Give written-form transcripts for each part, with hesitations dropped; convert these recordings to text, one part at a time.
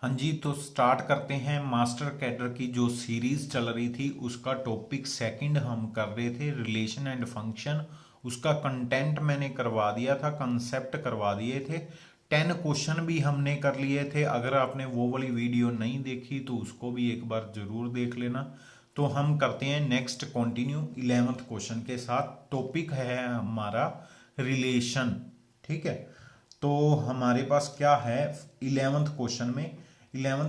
हाँ जी, तो स्टार्ट करते हैं। मास्टर कैडर की जो सीरीज चल रही थी उसका टॉपिक सेकंड हम कर रहे थे, रिलेशन एंड फंक्शन। उसका कंटेंट मैंने करवा दिया था, कंसेप्ट करवा दिए थे। 10 क्वेश्चन भी हमने कर लिए थे। अगर आपने वो वाली वीडियो नहीं देखी तो उसको भी एक बार जरूर देख लेना। तो हम करते हैं नेक्स्ट कंटिन्यू 11th क्वेश्चन के साथ। टॉपिक है हमारा रिलेशन। ठीक है, तो हमारे पास क्या है 11th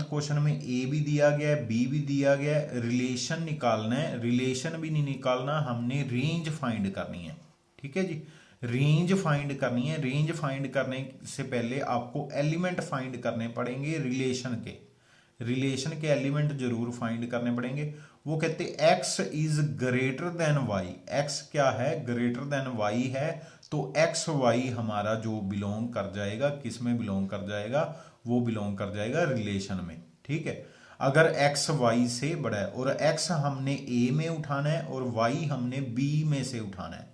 क्वेश्चन में ए भी दिया गया है, बी भी दिया गया है। रिलेशन निकालना है, रिलेशन भी नहीं निकालना, हमने रेंज फाइंड करनी है। ठीक है जी, रेंज फाइंड करनी है। रेंज फाइंड करने से पहले आपको एलिमेंट फाइंड करने पड़ेंगे रिलेशन के एलिमेंट जरूर फाइंड करने पड़ेंगे। वो कहते x is greater than y, x क्या है, ग्रेटर देन वाई है। तो एक्स वाई हमारा जो बिलोंग कर जाएगा, किस में बिलोंग कर जाएगा, वो बिलोंग कर जाएगा रिलेशन में। ठीक है, अगर एक्स वाई से बड़ा है, और एक्स हमने ए में उठाना है और वाई हमने बी में से उठाना है,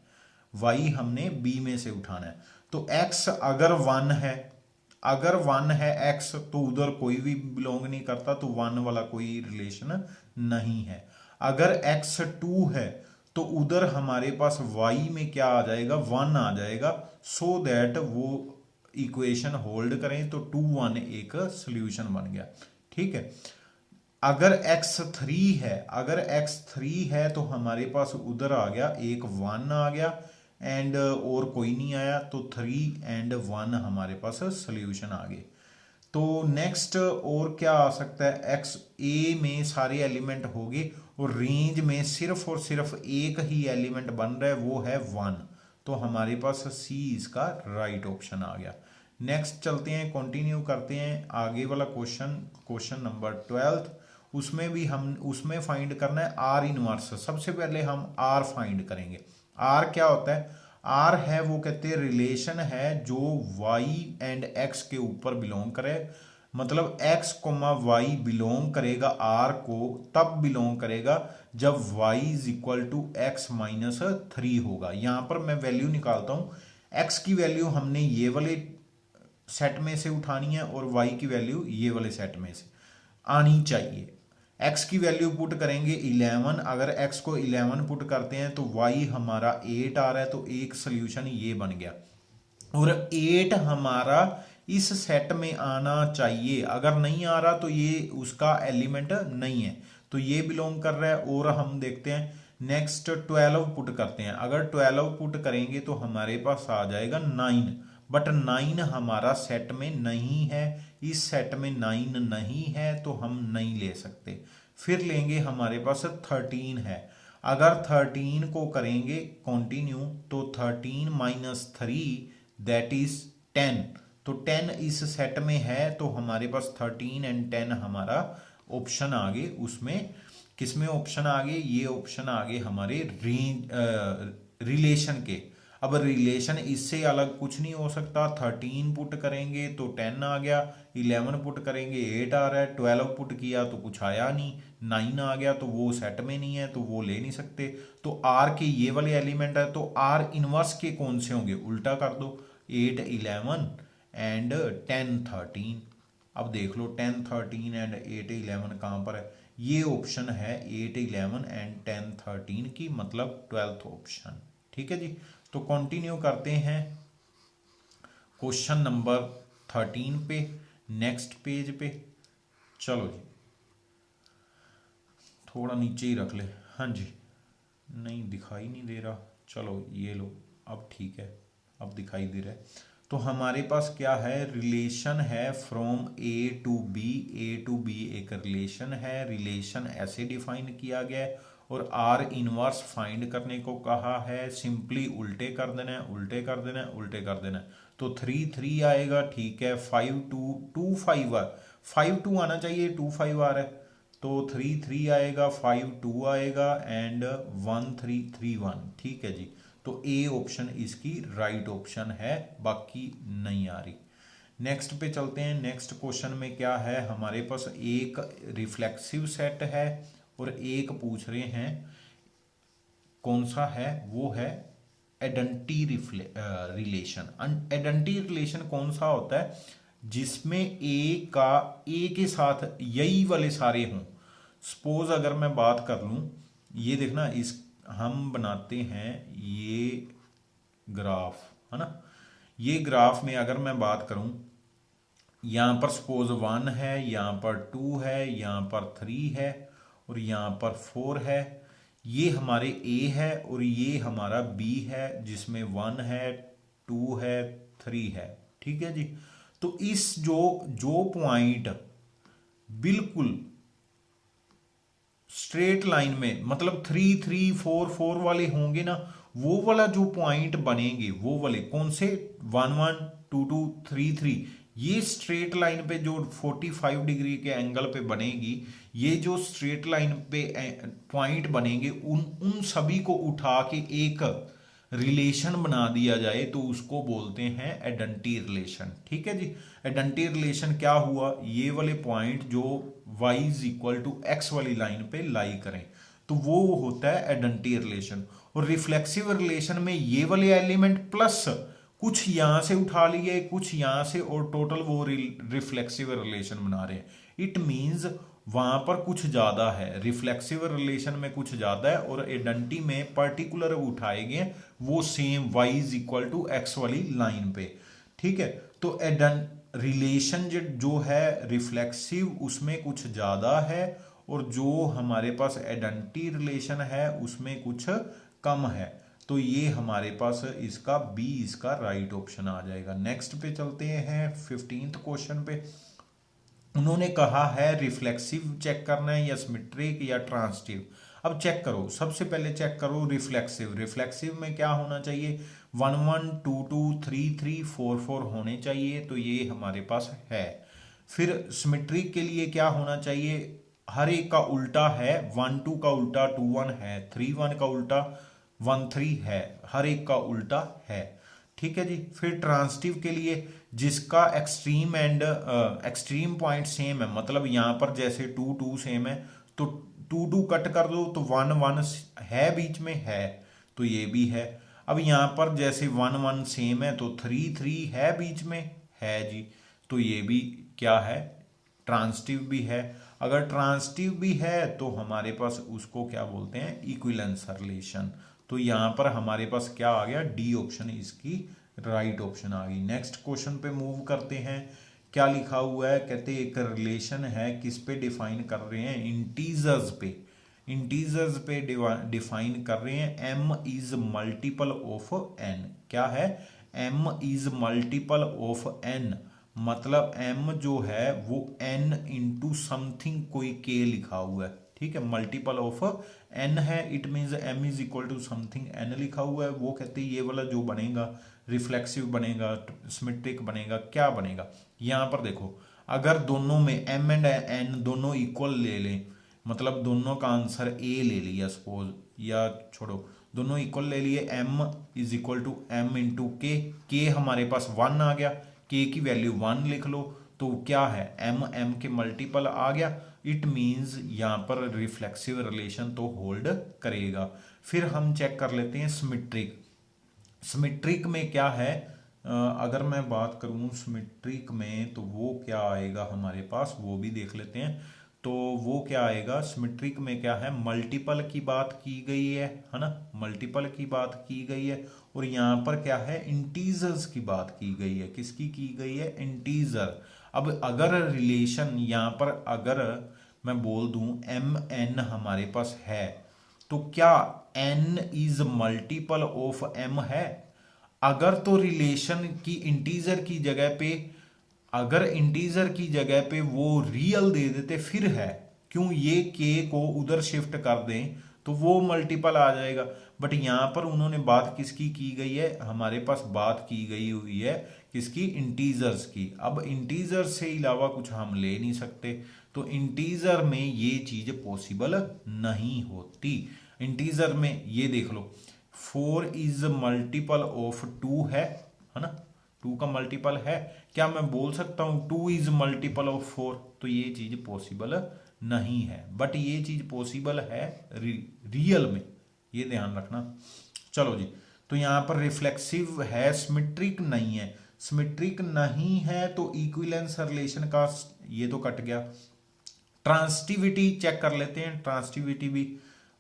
वाई हमने बी में से उठाना है। तो एक्स अगर वन है एक्स, तो उधर कोई भी बिलोंग नहीं करता, तो वन वाला कोई रिलेशन नहीं है। अगर एक्स 2 है तो उधर हमारे पास वाई में क्या आ जाएगा, 1 आ जाएगा। सो दैट वो इक्वेशन होल्ड करें तो 2 1 एक सोल्यूशन बन गया। ठीक है, अगर x3 है तो हमारे पास उधर आ गया एक 1 आ गया, एंड और कोई नहीं आया, तो 3 एंड 1 हमारे पास सोल्यूशन आ गए। तो नेक्स्ट और क्या आ सकता है, एक्स ए में सारे एलिमेंट हो गए और रेंज में सिर्फ और सिर्फ एक ही एलिमेंट बन रहा है, वो है 1। तो हमारे पास सी इसका राइट ऑप्शन आ गया। नेक्स्ट चलते हैं, कंटिन्यू करते हैं आगे वाला क्वेश्चन, क्वेश्चन नंबर 12। उसमें फाइंड करना है आर इनवर्स। सबसे पहले हम आर फाइंड करेंगे। आर क्या होता है, आर है वो कहते हैं रिलेशन है जो वाई एंड एक्स के ऊपर बिलोंग करे। मतलब एक्स कोमा वाई बिलोंग करेगा आर को, तब बिलोंग करेगा जब y is equal to x minus 3 होगा। यहां पर मैं वैल्यू निकालता हूं, x की वैल्यू हमने ये वाले सेट में से उठानी है और y की वैल्यू ये वाले सेट में से आनी चाहिए। x की वैल्यू पुट करेंगे 11, अगर x को 11 पुट करते हैं तो y हमारा 8 आ रहा है, तो एक सोल्यूशन ये बन गया। और 8 हमारा इस सेट में आना चाहिए, अगर नहीं आ रहा तो ये उसका एलिमेंट नहीं है, तो ये बिलोंग कर रहा है। और हम देखते हैं नेक्स्ट 12 पुट करते हैं। अगर 12 पुट करेंगे तो हमारे पास आ जाएगा 9, बट 9 हमारा सेट में नहीं है, इस सेट में 9 नहीं है तो हम नहीं ले सकते। फिर लेंगे, हमारे पास 13 है। अगर 13 को करेंगे कंटिन्यू तो 13 माइनस 3 दैट इज 10। तो 10 इस सेट में है, तो हमारे पास 13 एंड 10 हमारा ऑप्शन आ गए। उसमें किसमें ऑप्शन आ गए, ये ऑप्शन आ गए हमारे रिलेशन के। अब रिलेशन इससे अलग कुछ नहीं हो सकता। 13 पुट करेंगे तो 10 आ गया, 11 पुट करेंगे 8 आ रहा है, 12 पुट किया तो कुछ आया नहीं, 9 आ गया, तो वो सेट में नहीं है, तो वो ले नहीं सकते। तो आर के ये वाले एलिमेंट है, तो आर इनवर्स के कौन से होंगे, उल्टा कर दो, 8 11 एंड 10 13। अब देख लो 10 13 एंड 8 11 कहाँ पर है, ये ऑप्शन है 8 11 एंड 10 13 की, मतलब 12th ऑप्शन। ठीक है जी, तो कंटिन्यू करते हैं क्वेश्चन नंबर 13 पे, नेक्स्ट पेज पे। चलो जी, थोड़ा नीचे ही रख ले। हाँ जी, नहीं दिखाई नहीं दे रहा, चलो ये लो, अब ठीक है, अब दिखाई दे रहा है। तो हमारे पास क्या है, रिलेशन है from a to B. A to b एक रिलेशन है, रिलेशन ऐसे डिफाइन किया गया है। और आर इनवर्स फाइंड करने को कहा है, सिंपली उल्टे कर देना है, उल्टे कर देना है, उल्टे कर देना है। तो 3 3 आएगा, ठीक है। 5 2 2 5 5 2 आना चाहिए, 2 5 आ रहा है, तो 3 3 आएगा, 5 2 आएगा एंड 1 3 3 1। ठीक है जी, तो ए ऑप्शन इसकी राइट ऑप्शन है, बाकी नहीं आ रही। नेक्स्ट पे चलते हैं। नेक्स्ट क्वेश्चन में क्या है, हमारे पास एक रिफ्लेक्सिव सेट है और एक पूछ रहे हैं कौन सा है, वो है एडेंटी रिलेशन। एडेंटी रिलेशन कौन सा होता है, जिसमें ए के साथ यही वाले सारे हों। सपोज अगर मैं बात कर लूं, ये देखना, इस हम बनाते हैं ये ग्राफ, है ना। ये ग्राफ में अगर मैं बात करूं, यहाँ पर सपोज 1 है, यहाँ पर 2 है, यहाँ पर 3 है और यहाँ पर 4 है। ये हमारे ए है और ये हमारा बी है, जिसमें 1 है, 2 है, 3 है। ठीक है जी। तो इस जो जो पॉइंट बिल्कुल स्ट्रेट लाइन में, मतलब 3 3 4 4 वाले होंगे ना, वो वाला जो पॉइंट बनेंगे वो वाले कौन से, 1 1 2 2 3 3, ये स्ट्रेट लाइन पे जो 45 डिग्री के एंगल पे बनेगी, ये जो स्ट्रेट लाइन पे पॉइंट बनेंगे, उन उन सभी को उठा के एक रिलेशन बना दिया जाए तो उसको बोलते हैं एडेंटी रिलेशन। ठीक है जी। एडेंटी रिलेशन क्या हुआ, ये वाले पॉइंट जो y is equal to x वाली लाइन पे लाई करें, तो वो होता है एडेंटी रिलेशन। और रिफ्लेक्सिव रिलेशन में ये वाले एलिमेंट प्लस कुछ यहां से उठा लिए, कुछ यहां से, और टोटल वो रिफ्लेक्सिव रिलेशन बना रहे हैं। इट मींस वहां पर कुछ ज्यादा है, रिफ्लेक्सिव रिलेशन में कुछ ज्यादा है, और एडेंटी में पर्टिकुलर उठाए गए वो same y is equal to x वाली लाइन पे। ठीक है। तो रिलेशन जो है रिफ्लेक्सिव, उसमें कुछ ज्यादा है, और जो हमारे पास एडेंटी रिलेशन है उसमें कुछ कम है। तो ये हमारे पास इसका बी, इसका राइट ऑप्शन आ जाएगा। नेक्स्ट पे चलते हैं 15th क्वेश्चन पे। उन्होंने कहा है रिफ्लेक्सिव चेक करना है या सिमेट्रिक या ट्रांजिटिव। अब चेक करो, सबसे पहले चेक करो रिफ्लेक्सिव। रिफ्लेक्सिव में क्या होना चाहिए, 1 1 2 2 3 3 4 4 होने चाहिए, तो ये हमारे पास है। फिर सिमेट्रिक के लिए क्या होना चाहिए, हर एक का उल्टा है, 1 2 का उल्टा 2 1 है, 3 1 का उल्टा 1 3 है, हर एक का उल्टा है। ठीक है जी। फिर ट्रांजिटिव के लिए जिसका extreme and extreme point same है, मतलब यहां पर जैसे 2 2 सेम है, तो 2 2 कट कर दो तो 1 1 है बीच में है, तो ये भी है। अब यहां पर जैसे 1 1 सेम है तो 3 3 है बीच में, है जी, तो ये भी क्या है, ट्रांजिटिव भी है। अगर ट्रांजिटिव भी है तो हमारे पास उसको क्या बोलते हैं, इक्विवेलेंस रिलेशन। तो यहां पर हमारे पास क्या आ गया, डी ऑप्शन इसकी राइट ऑप्शन आ गई। नेक्स्ट क्वेश्चन पे मूव करते हैं। क्या लिखा हुआ है, कहते एक रिलेशन है, किस पे डिफाइन कर रहे हैं, इंटीजर्स पे। इंटीजर्स पे डिफाइन कर रहे हैं, m is multiple of n। क्या है, m is multiple of n, मतलब m जो है वो n इंटू समथिंग कोई k लिखा हुआ है। ठीक है, मल्टीपल ऑफ n है, it means m is equal to something n लिखा हुआ है। वो कहते हैं ये वाला जो बनेगा रिफ्लेक्सिव बनेगा, सिमेट्रिक बनेगा, क्या बनेगा। यहां पर देखो, अगर दोनों में m एंड n दोनों इक्वल ले लें, मतलब दोनों का आंसर a ले लिया सपोज, या छोड़ो, दोनों इक्वल ले लिए, m is equal to m into k हमारे पास 1 आ गया, k की वैल्यू 1 लिख लो, तो क्या है, m के मल्टीपल आ गया। इट मीन्स यहाँ पर रिफ्लेक्सिव रिलेशन तो होल्ड करेगा। फिर हम चेक कर लेते हैं सिमेट्रिक। सिमेट्रिक में क्या है, अगर मैं बात करूं सिमेट्रिक में, तो वो क्या आएगा हमारे पास, वो भी देख लेते हैं। तो वो क्या आएगा, सिमेट्रिक में क्या है, मल्टीपल की बात की गई है ना, मल्टीपल की बात की गई है, और यहाँ पर क्या है, इंटीजर्स की बात की गई है। किसकी की गई है, इंटीजर। अब अगर रिलेशन यहाँ पर अगर मैं बोल दूं एम एन हमारे पास है, तो क्या n is multiple of m है। अगर तो रिलेशन की इंटीजर की जगह पे, अगर इंटीजर की जगह पे वो रियल दे देते फिर है, क्यों, ये k को उधर शिफ्ट कर दें तो वो मल्टीपल आ जाएगा। बट यहां पर उन्होंने बात किसकी की गई है, हमारे पास बात की गई हुई है किसकी, इंटीजर्स की। अब इंटीजर से अलावा कुछ हम ले नहीं सकते, तो इंटीजर में ये चीज पॉसिबल नहीं होती। इंटीजर में ये देख लो, 4 इज मल्टीपल ऑफ 2 है ना, 2 का मल्टीपल है। क्या मैं बोल सकता हूं 2 इज मल्टीपल ऑफ 4, तो ये चीज पॉसिबल नहीं है। बट ये चीज पॉसिबल है रियल में, ये ध्यान रखना। चलो जी, तो यहां पर रिफ्लेक्सिव है, सिमेट्रिक नहीं है। सिमेट्रिक नहीं है तो इक्विवेलेंस रिलेशन का ये तो कट गया। ट्रांसिटिविटी चेक कर लेते हैं, ट्रांसिटिविटी भी,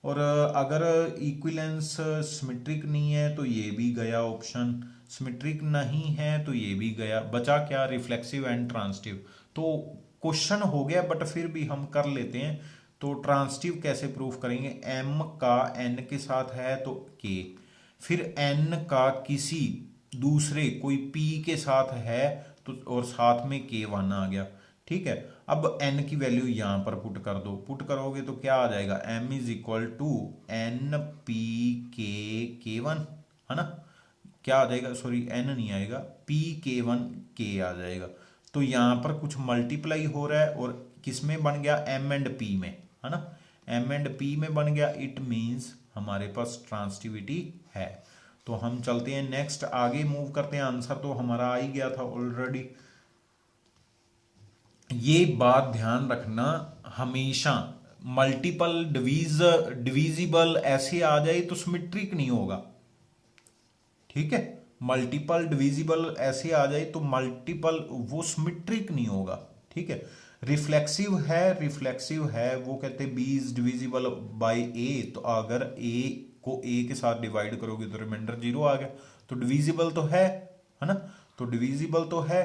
और अगर इक्विवेलेंस सिमेट्रिक नहीं है तो ये भी गया ऑप्शन, सिमेट्रिक नहीं है तो ये भी गया, बचा क्या, रिफ्लेक्सिव एंड ट्रांसिटिव। तो क्वेश्चन हो गया बट फिर भी हम कर लेते हैं। तो ट्रांसिटिव कैसे प्रूफ करेंगे, m का n के साथ है तो k, फिर n का किसी दूसरे कोई p के साथ है तो, और साथ में k1 आ गया, ठीक है। अब n की वैल्यू यहां पर पुट कर दो, पुट करोगे तो क्या आ जाएगा, m is equal to n p के k1, है ना, क्या आ जाएगा, सॉरी n नहीं आएगा, पी k1 k आ जाएगा। तो यहां पर कुछ मल्टीप्लाई हो रहा है और किसमें बन गया, m एंड p में, है ना, m एंड p में बन गया, इट मींस हमारे पास ट्रांसिटिविटी है। तो हम चलते हैं नेक्स्ट, आगे मूव करते हैं, आंसर तो हमारा आ ही गया था ऑलरेडी। ये बात ध्यान रखना, हमेशा मल्टीपल डिविजिबल ऐसे आ जाए तो सिमेट्रिक नहीं होगा, ठीक है, मल्टीपल डिविजिबल ऐसे आ जाए तो मल्टीपल वो सिमेट्रिक नहीं होगा, ठीक है। रिफ्लेक्सिव है, रिफ्लेक्सिव है, वो कहते हैं बी इज डिविजिबल बाय ए, तो अगर ए को ए के साथ डिवाइड करोगे तो रिमाइंडर 0 आ गया, तो डिविजिबल तो है ना, तो डिविजिबल तो है,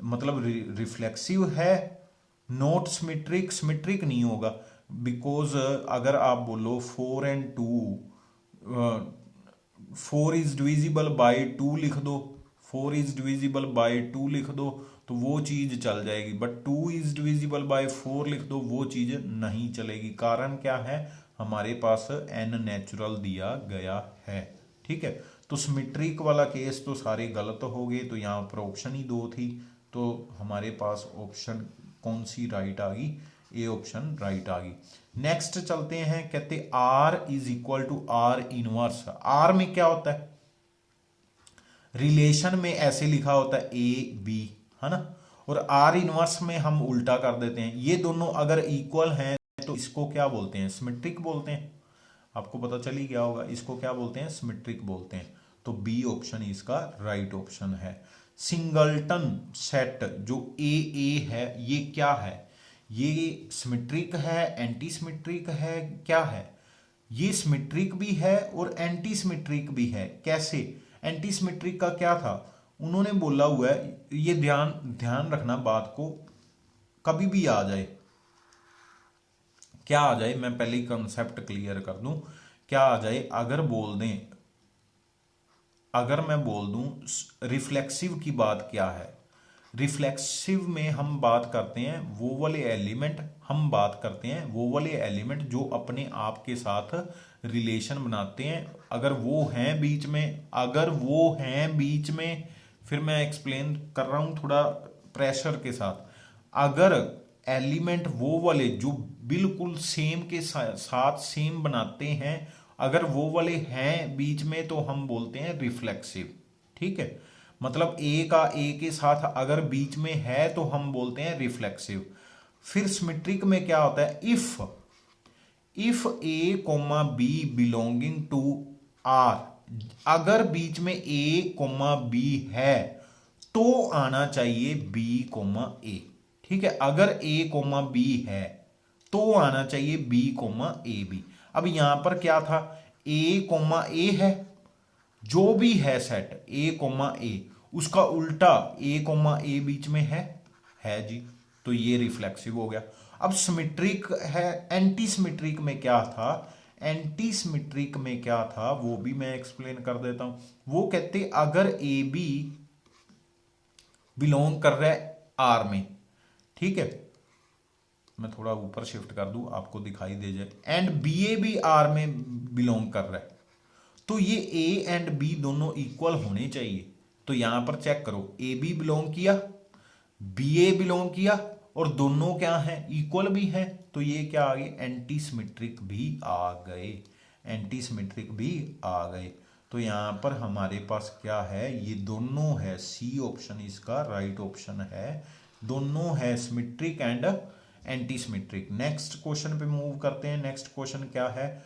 मतलब रिफ्लेक्सिव है, नॉट सिमेट्रिक, सिमेट्रिक नहीं होगा, बिकॉज अगर आप बोलो 4 and 2 4 इज डिविजिबल बाय 2 लिख दो, 4 इज डिविजिबल बाय 2 लिख दो तो वो चीज चल जाएगी, बट 2 इज डिविजिबल बाय 4 लिख दो वो चीज नहीं चलेगी। कारण क्या है, हमारे पास n नेचुरल दिया गया है, ठीक है। तो सिमेट्रिक वाला केस तो सारे गलत हो गए, तो यहाँ पर ऑप्शन ही 2 थी, तो हमारे पास ऑप्शन कौन सी राइट आ गई, ए ऑप्शन राइट आ गई। नेक्स्ट चलते हैं, कहते R is equal to R inverse. R में क्या होता है, रिलेशन में ऐसे लिखा होता है A B, है ना, और R इनवर्स में हम उल्टा कर देते हैं। ये दोनों अगर इक्वल हैं तो इसको क्या बोलते हैं, सिमेट्रिक बोलते हैं, आपको पता चल ही गया होगा, इसको क्या बोलते हैं, सिमेट्रिक बोलते हैं। तो बी ऑप्शन इसका राइट ऑप्शन है। सिंगलटन सेट जो ए है ये क्या है, ये सिमेट्रिक है, एंटी सिमेट्रिक है, क्या है, ये सिमेट्रिक भी है और एंटी सिमेट्रिक भी है। कैसे, एंटी सिमेट्रिक का क्या था, उन्होंने बोला हुआ है, ये ध्यान रखना बात को, कभी भी आ जाए, क्या आ जाए, मैं पहले ही कंसेप्ट क्लियर कर दूं, क्या आ जाए, अगर मैं बोल दूं रिफ्लेक्सिव की बात क्या है, रिफ्लेक्सिव में हम बात करते हैं वो वाले एलिमेंट, जो अपने आप के साथ रिलेशन बनाते हैं, अगर वो हैं बीच में, फिर मैं एक्सप्लेन कर रहा हूं थोड़ा प्रेशर के साथ, अगर एलिमेंट वो वाले जो बिल्कुल सेम के साथ सेम बनाते हैं, अगर वो वाले हैं बीच में तो हम बोलते हैं रिफ्लेक्सिव, ठीक है, मतलब ए का ए के साथ अगर बीच में है तो हम बोलते हैं रिफ्लेक्सिव। फिर सिमेट्रिक में क्या होता है, if a comma b belonging to R, अगर बीच में ए कोमा बी है तो आना चाहिए बी कोमा ए, ठीक है, अगर ए कोमा बी है तो आना चाहिए बी कोमा ए बी। अब यहां पर क्या था, ए कोमा ए है, जो भी है सेट ए कोमा ए, उसका उल्टा ए कोमा ए बीच में है जी, तो ये रिफ्लेक्सिव हो गया। अब सिमेट्रिक है, एंटी सिमेट्रिक में क्या था, एंटी सिमेट्रिक में क्या था वो भी मैं एक्सप्लेन कर देता हूं। वो कहते अगर ए बी बिलोंग कर रहा है आर में, ठीक है, मैं थोड़ा ऊपर शिफ्ट कर दूं आपको दिखाई दे जाए, एंड बी ए भी आर में बिलोंग कर रहा है, तो ये ए एंड बी दोनों इक्वल होने चाहिए। तो यहां पर चेक करो, ए बी बिलोंग किया, बी ए बिलोंग किया, और दोनों क्या हैं, इक्वल भी हैं, तो ये क्या आ गए, एंटी सिमेट्रिक भी आ गए, एंटी सिमेट्रिक भी आ गए। तो यहां पर हमारे पास क्या है, ये दोनों है, सी ऑप्शन इसका राइट ऑप्शन है, दोनों है symmetric and anti symmetric. Next question पे मूव करते हैं। नेक्स्ट क्वेश्चन क्या है,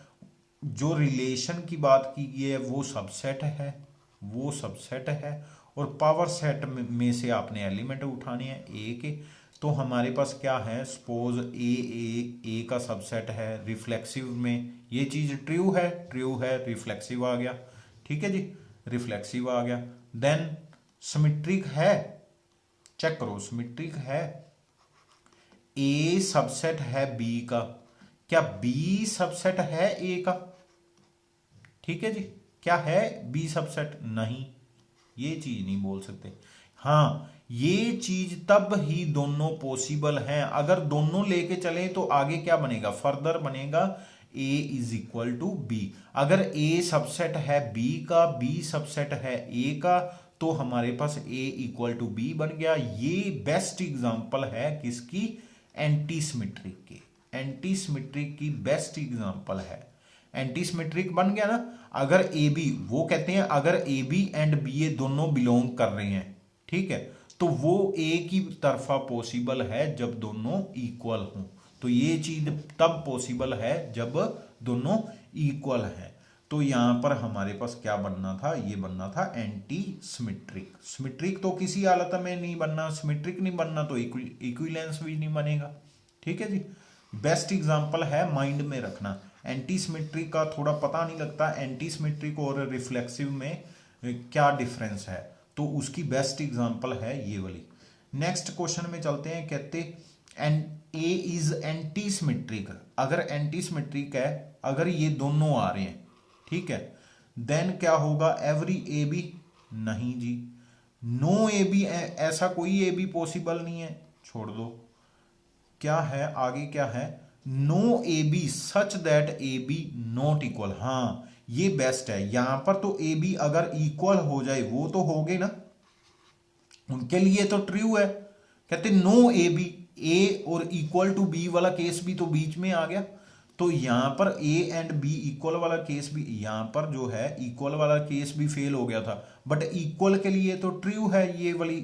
जो रिलेशन की बात की गई है वो सबसेट है, और पावर सेट में से आपने एलिमेंट उठाने हैं ए के। तो हमारे पास क्या है, सपोज ए का सबसेट है रिफ्लेक्सिव में, ये चीज ट्रू है, रिफ्लेक्सिव आ गया, ठीक है जी, रिफ्लेक्सिव आ गया। देन सिमेट्रिक है, चेक करो सिमेट्रिक है, ए सबसेट है बी का, क्या बी सबसेट है ए का, ठीक है जी, क्या है बी सबसेट, नहीं, ये चीज नहीं बोल सकते। हाँ, ये चीज तब ही दोनों पॉसिबल हैं, अगर दोनों लेके चले तो आगे क्या बनेगा, फर्दर बनेगा a is equal to b. अगर a सबसेट है b का, b सबसेट है a का, तो हमारे पास a इक्वल टू बी बन गया। ये बेस्ट एग्जांपल है किसकी, एंटी सिमेट्रिक की, एंटी सिमेट्रिक की बेस्ट एग्जांपल है। एंटी सिमेट्रिक बन गया ना। अगर ए बी, वो कहते हैं अगर ए बी एंड बी ए दोनों बिलोंग कर रहे हैं, ठीक है, तो वो ए की तरफा पॉसिबल है जब दोनों इक्वल हों। तो ये चीज तब पॉसिबल है जब दोनों इक्वल हैं। तो यहां पर हमारे पास क्या बनना था, ये बनना था एंटी सिमेट्रिक। सिमेट्रिक तो किसी हालत में नहीं बनना, सिमेट्रिक नहीं बनना तो इक्विवेलेंस भी नहीं बनेगा, ठीक है जी। बेस्ट एग्जांपल है, माइंड में रखना। एंटी सिमेट्रिक का थोड़ा पता नहीं लगता, एंटी सिमेट्रिक और रिफ्लेक्सिव में क्या डिफरेंस है, तो उसकी बेस्ट एग्जांपल है ये वाली। नेक्स्ट क्वेश्चन में चलते हैं, कहते ए इज एंटी सिमेट्रिक। अगर एंटी सिमेट्रिक है, अगर ये दोनों आ रहे हैं, ठीक है, देन क्या होगा, एवरी ए बी, नहीं जी, नो ए बी, ऐसा कोई ए बी पॉसिबल नहीं है, छोड़ दो। क्या है आगे, क्या है, no a b such that a b not equal. हाँ, ये बेस्ट है। यहां पर तो ए बी अगर इक्वल हो जाए, वो तो हो गए ना, उनके लिए तो ट्रू है। कहते नो ए बी, ए और इक्वल टू बी वाला केस भी तो बीच में आ गया। तो यहां पर ए एंड बी इक्वल वाला केस भी, यहां पर जो है इक्वल वाला केस भी फेल हो गया था, बट इक्वल के लिए तो ट्रू है ये वाली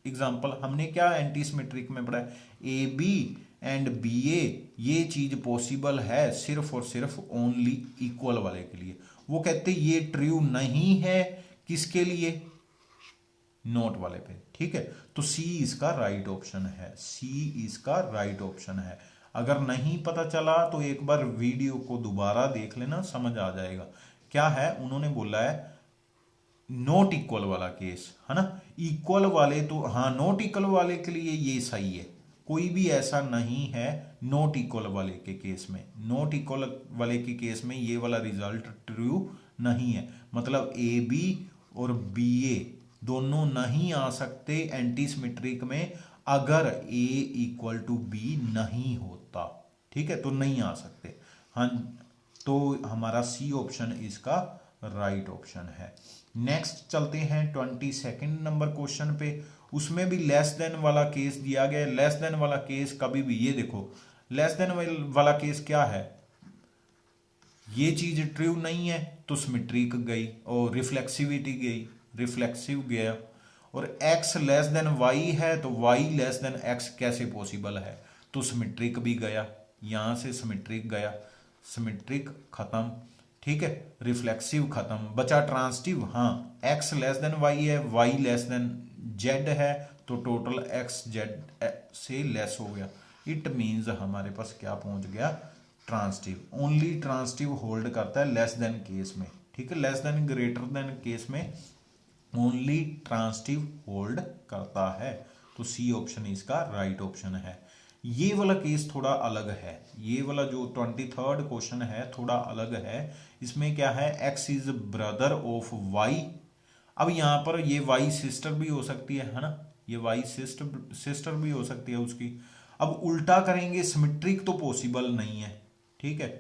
एग्जांपल। हमने क्या एंटी सिमेट्रिक में पढ़ा है, ए बी एंड बी ए, ये चीज पॉसिबल है सिर्फ और सिर्फ ओनली इक्वल वाले के लिए। वो कहते ये ट्रू नहीं है किसके लिए, नोट वाले पे, ठीक है। तो सी इसका राइट ऑप्शन है, सी इसका राइट ऑप्शन है। अगर नहीं पता चला तो एक बार वीडियो को दोबारा देख लेना, समझ आ जाएगा। क्या है, उन्होंने बोला है नॉट इक्वल वाला केस, है ना। इक्वल वाले तो हाँ, नॉट इक्वल वाले के लिए ये सही है, कोई भी ऐसा नहीं है नॉट इक्वल वाले के केस में। नॉट इक्वल वाले के केस में ये वाला रिजल्ट ट्रू नहीं है, मतलब ए बी और बी ए दोनों नहीं आ सकते एंटी सिमेट्रिक में अगर ए इक्वल टू बी नहीं होता, ठीक है, तो नहीं आ सकते। हाँ, तो हमारा सी ऑप्शन इसका राइट ऑप्शन है। नेक्स्ट चलते हैं 22 नंबर क्वेश्चन पे। उसमें भी लेस देन वाला केस दिया गया है। लेस देन वाला केस कभी भी, ये देखो लेस देन वाला केस क्या है, ये चीज ट्रू नहीं है तो सिमेट्रिक गई और रिफ्लेक्सिविटी गई, रिफ्लेक्सिव गया। और x लेस देन y है तो y लेस देन x कैसे पॉसिबल है, तो सिमेट्रिक भी गया, यहां से सिमेट्रिक गया, सिमेट्रिक खत्म, ठीक है, रिफ्लेक्सिव खत्म, बचा ट्रांसटिव। हाँ, x लेस देन y है, y लेस देन z है, तो टोटल x z से लेस हो गया। इट मीन्स हमारे पास क्या पहुंच गया, ट्रांसटिव। ओनली ट्रांसटिव होल्ड करता है लेस देन केस में, ठीक है, less than greater than case में ओनली ट्रांसटिव होल्ड करता है। तो सी ऑप्शन इसका राइट ऑप्शन है। ये वाला केस थोड़ा अलग है, ये वाला जो 23rd क्वेश्चन है थोड़ा अलग है। इसमें क्या है, x is brother of y। अब यहां पर ये y सिस्टर भी हो सकती है ना, ये y सिस्टर भी हो सकती है उसकी। अब उल्टा करेंगे, सिमेट्रिक तो पॉसिबल नहीं है, ठीक है,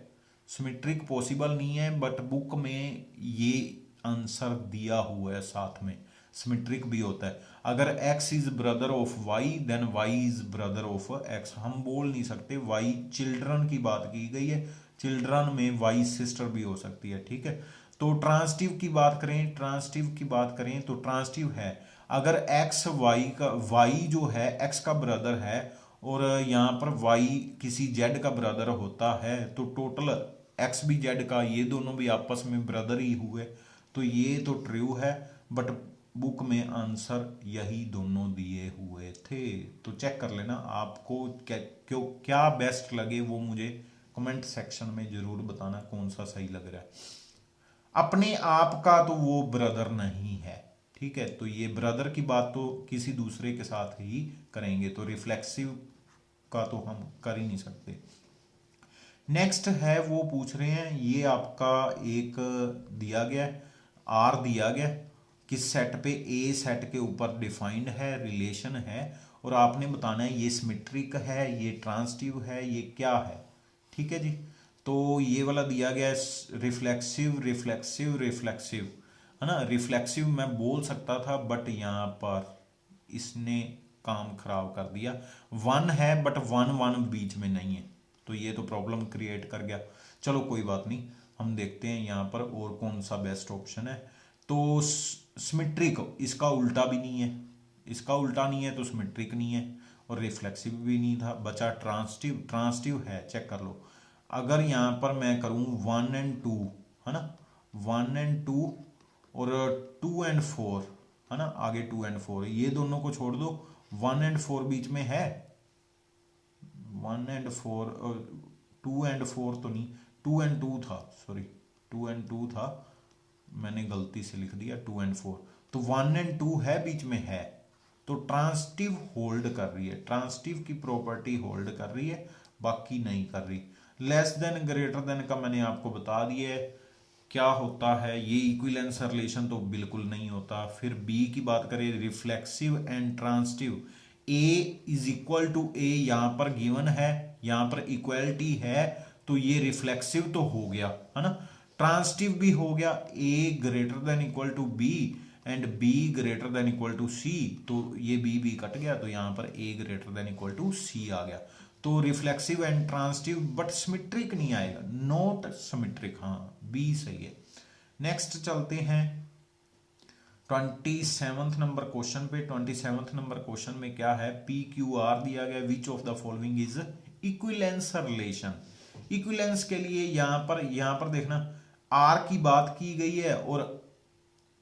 सिमेट्रिक पॉसिबल नहीं है, बट बुक में ये आंसर दिया हुआ है साथ में, सिमेट्रिक भी होता है। अगर x is brother of y then y is brother of x। हम बोल नहीं सकते, y चिल्ड्रन की बात की गई है, चिल्ड्रन में y सिस्टर भी हो सकती है, ठीक है। तो ट्रांसटिव की बात करें, ट्रांसटिव की बात करें तो ट्रांसटिव है अगर x y का, y जो है x का ब्रदर है और यहाँ पर y किसी z का ब्रदर होता है, तो टोटल x भी z का, ये दोनों भी आपस में ब्रदर ही हुए, तो ये तो ट्रू है। बट बुक में आंसर यही दोनों दिए हुए थे। तो चेक कर लेना, आपको क्या बेस्ट लगे वो मुझे कमेंट सेक्शन में जरूर बताना, कौन सा सही लग रहा है। अपने आप का तो वो ब्रदर नहीं है, ठीक है, तो ये ब्रदर की बात तो किसी दूसरे के साथ ही करेंगे, तो रिफ्लेक्सिव का तो हम कर ही नहीं सकते। नेक्स्ट है, वो पूछ रहे हैं, ये आपका एक दिया गया आर दिया गया, किस सेट पे, ए सेट के ऊपर डिफाइंड है, रिलेशन है, और आपने बताना है ये सिमेट्रिक है, ये ट्रांसटिव है, ये क्या है, ठीक है जी। तो ये वाला दिया गया है रिफ्लेक्सिव रिफ्लेक्सिव रिफ्लेक्सिव, है ना। रिफ्लेक्सिव मैं बोल सकता था बट यहाँ पर इसने काम खराब कर दिया। वन है बट वन वन बीच में नहीं है, तो ये तो प्रॉब्लम क्रिएट कर गया। चलो कोई बात नहीं, हम देखते हैं यहाँ पर और कौन सा बेस्ट ऑप्शन है। तो सिमेट्रिक, इसका उल्टा भी नहीं है, इसका उल्टा नहीं है तो सिमेट्रिक नहीं है, और रिफ्लेक्सिव भी नहीं था, बचा ट्रांसटिव। ट्रांसटिव है, चेक कर लो। अगर यहाँ पर मैं करूँ 1 और 2, है ना, 1 और 2 और 2 और 4, है ना, आगे 2 और 4, ये दोनों को छोड़ दो, 1 और 4 बीच में है, 1 और 4, 2 और 4 तो नहीं, 2 और 2 था, सॉरी 2 और 2 था, मैंने गलती से लिख दिया 2 और 4, तो 1 और 2 है बीच में है, तो ट्रांसटिव होल्ड कर रही है, ट्रांसटिव की प्रॉपर्टी होल्ड कर रही है, बाकी नहीं कर रही। लेस देन ग्रेटर देन का मैंने आपको बता दिया है क्या होता है, ये इक्विवेलेंस रिलेशन तो बिल्कुल नहीं होता। फिर बी की बात करें, reflexive and transitive, A is equal to A यहां पर गिवन है, यहां पर इक्वलिटी है, तो ये रिफ्लेक्सिव तो हो गया, है ना, ट्रांसटिव भी हो गया, A greater than equal to B and B greater than equal to C, तो ये बी कट गया, तो यहां पर A greater than equal to C आ गया। तो reflexive and transitive but symmetric नहीं आएगा, नॉट सिमेट्रिक, हाँ बी सही है। नेक्स्ट चलते हैं 27th नंबर क्वेश्चन पे। 27th नंबर क्वेश्चन में क्या है, पी क्यू आर दिया गया, which of the following is equivalence relation. Equivalence के लिए यहां पर देखना आर की बात की गई है, और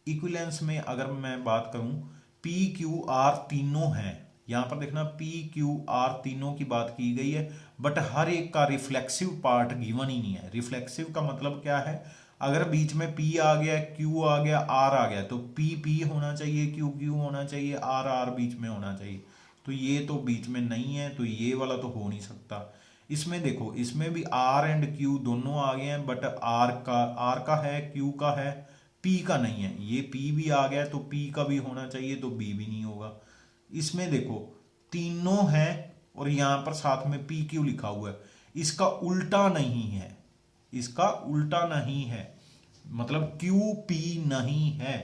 इक्विवेलेंस में अगर मैं बात करूं पी क्यू आर तीनों हैं, यहां पर देखना पी क्यू आर तीनों की बात की गई है, बट हर एक का रिफ्लेक्सिव पार्ट गिवन ही नहीं है। रिफ्लेक्सिव का मतलब क्या है, अगर बीच में पी आ गया, क्यू आ गया, आर आ गया, तो पी पी होना चाहिए, क्यू क्यू होना चाहिए, आर आर बीच में होना चाहिए, तो ये तो बीच में नहीं है, तो ये वाला तो हो नहीं सकता। इसमें देखो, इसमें भी आर एंड क्यू दोनों आ गए हैं, बट आर का है, क्यू का है, पी का नहीं है, ये पी भी आ गया तो पी का भी होना चाहिए, तो बी भी नहीं होगा। इसमें देखो तीनों हैं और यहां पर साथ में पी क्यू लिखा हुआ है, इसका उल्टा नहीं है, इसका उल्टा नहीं है, मतलब क्यू पी नहीं है,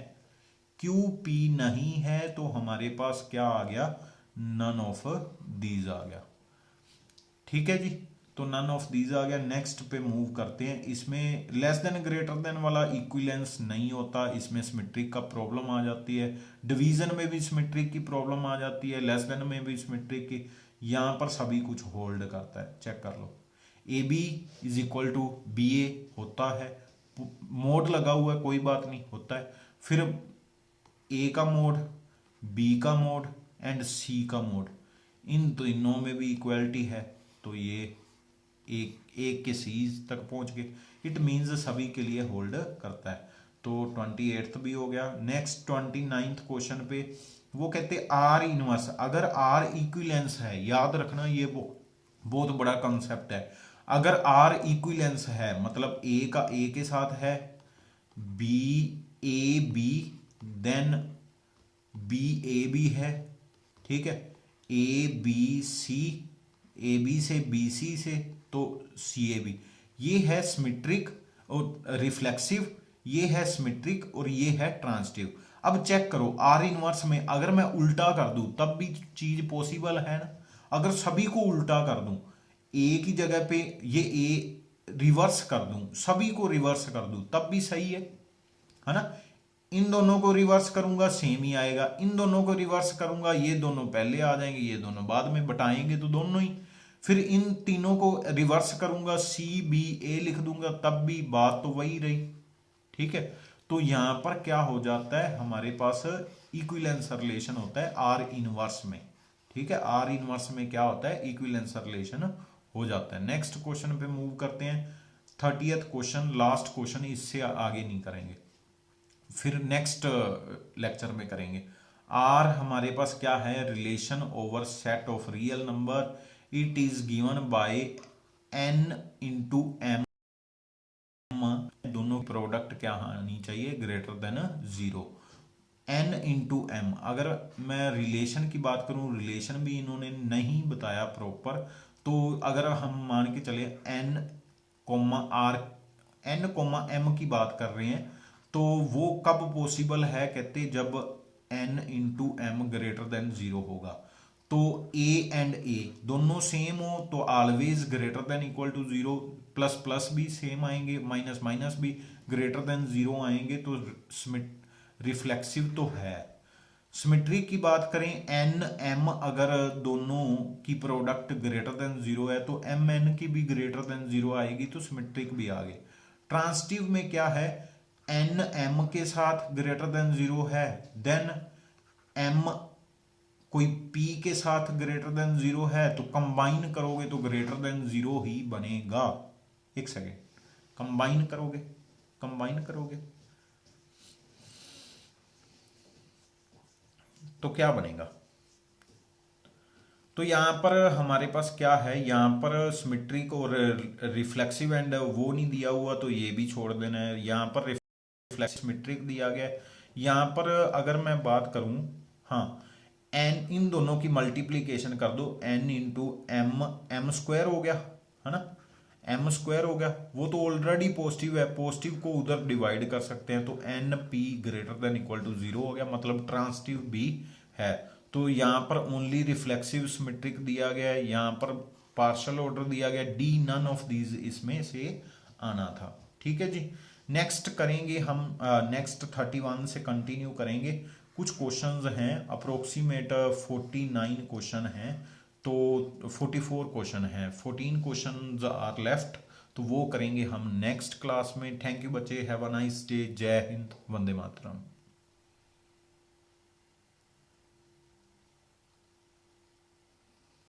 क्यू पी नहीं है, तो हमारे पास क्या आ गया, नन ऑफ दीज आ गया, ठीक है जी, तो नन ऑफ दीज आ गया। नेक्स्ट पे मूव करते हैं, इसमें लेस देन ग्रेटर देन वाला इक्विवेलेंस नहीं होता, इसमें सिमेट्रिक का प्रॉब्लम आ जाती है, डिवीजन में भी सिमेट्रिक की प्रॉब्लम आ जाती है, लेस देन में भी सिमेट्रिक की, यहां पर सभी कुछ होल्ड करता है, चेक कर लो। A B is equal to B A होता है, मोड लगा हुआ है कोई बात नहीं, होता है, फिर ए का मोड, बी का मोड एंड सी का मोड, इन तीनों में भी इक्वलिटी है, तो ये एक के सी तक पहुंच गए, इट मीन्स सभी के लिए होल्ड करता है। तो 28th भी हो गया। नेक्स्ट 29th क्वेश्चन पे वो कहते आर इनवर्स, अगर आर इक्विवेलेंस है, याद रखना ये बहुत बड़ा कंसेप्ट है, अगर आर इक्विवेलेंस है मतलब ए का ए के साथ है, b a b, then b a b है, ठीक है, a b c, a b से बी सी से, तो सी ए बी, ये है सिमेट्रिक और रिफ्लेक्सिव, ये है सिमेट्रिक और ये है ट्रांसटिव। अब चेक करो आर इनवर्स में अगर मैं उल्टा कर दूं तब भी चीज पॉसिबल है ना, अगर सभी को उल्टा कर दूं, ए की जगह पे ये ए रिवर्स कर दूं, सभी को रिवर्स कर दूं तब भी सही है ना, इन दोनों को रिवर्स करूंगा सेम ही आएगा, इन दोनों को रिवर्स करूंगा ये दोनों पहले आ जाएंगे, ये दोनों बाद में बटाएंगे तो दोनों ही, फिर इन तीनों को रिवर्स करूंगा सी बी ए लिख दूंगा तब भी बात तो वही रही, ठीक है। तो यहाँ पर क्या हो जाता है, हमारे पास इक्विवेलेंस रिलेशन होता है आर इनवर्स में। ठीक है, आर इनवर्स में क्या होता है, इक्विवेलेंस रिलेशन हो जाता है। नेक्स्ट क्वेश्चन पे मूव करते हैं। 30th क्वेश्चन, लास्ट क्वेश्चन, इससे आगे नहीं करेंगे, फिर नेक्स्ट लेक्चर में करेंगे। आर हमारे पास क्या है, relation over set of real number, it is given by n into m, दोनों की प्रोडक्ट क्या आनी चाहिए, greater than 0, n into m. अगर मैं रिलेशन की बात करूं, रिलेशन भी इन्होंने नहीं बताया प्रॉपर, तो अगर हम मान के चले n comma R, n comma m की बात कर रहे हैं, तो वो कब पॉसिबल है, कहते जब n into m greater than 0 होगा। तो ए एंड ए दोनों सेम हो तो always greater than equal to 0, plus plus भी सेम आएंगे, माइनस माइनस भी ग्रेटर देन 0 आएंगे, तो रिफ्लेक्सिव तो है। सिमेट्री की बात करें, एन एम अगर दोनों की प्रोडक्ट ग्रेटर देन 0 है तो एम एन की भी ग्रेटर देन 0 आएगी, तो सिमेट्रिक भी आ गए। ट्रांसिटिव में क्या है, एन एम के साथ ग्रेटर देन 0 है, देन एम कोई पी के साथ ग्रेटर देन 0 है, तो कंबाइन करोगे तो ग्रेटर देन 0 ही बनेगा। एक सेकेंड, कंबाइन करोगे, कंबाइन करोगे तो क्या बनेगा। तो यहां पर हमारे पास क्या है, यहां पर सिमेट्रिक और रिफ्लेक्सिव एंड वो नहीं दिया हुआ, तो ये भी छोड़ देना है। यहां पर रिफ्लेक्सिव सिमेट्रिक दिया गया है। यहां पर अगर मैं बात करूं, हाँ, एन इन दोनों की मल्टीप्लीकेशन कर दो, n into m, m square हो गया, है ना, एम स्क्वायर हो गया, वो तो ऑलरेडी पॉजिटिव है, पॉजिटिव को उधर डिवाइड कर सकते हैं, तो n p greater than equal to 0 हो गया, मतलब ट्रांसिटिव भी है। तो यहाँ पर ओनली रिफ्लेक्सिव सिमेट्रिक दिया गया है, यहाँ पर पार्शियल ऑर्डर दिया गया, डी नन ऑफ दीज इसमें से आना था। ठीक है जी, नेक्स्ट करेंगे हम, नेक्स्ट 31 से कंटिन्यू करेंगे। कुछ क्वेश्चंस हैं, अप्रोक्सीमेट 49 क्वेश्चन हैं, तो 44 क्वेश्चन हैं, 14 क्वेश्चंस आर लेफ्ट, तो वो करेंगे हम नेक्स्ट क्लास में। थैंक यू बच्चे, हैव अ नाइस डे, जय हिंद, वंदे मातरम।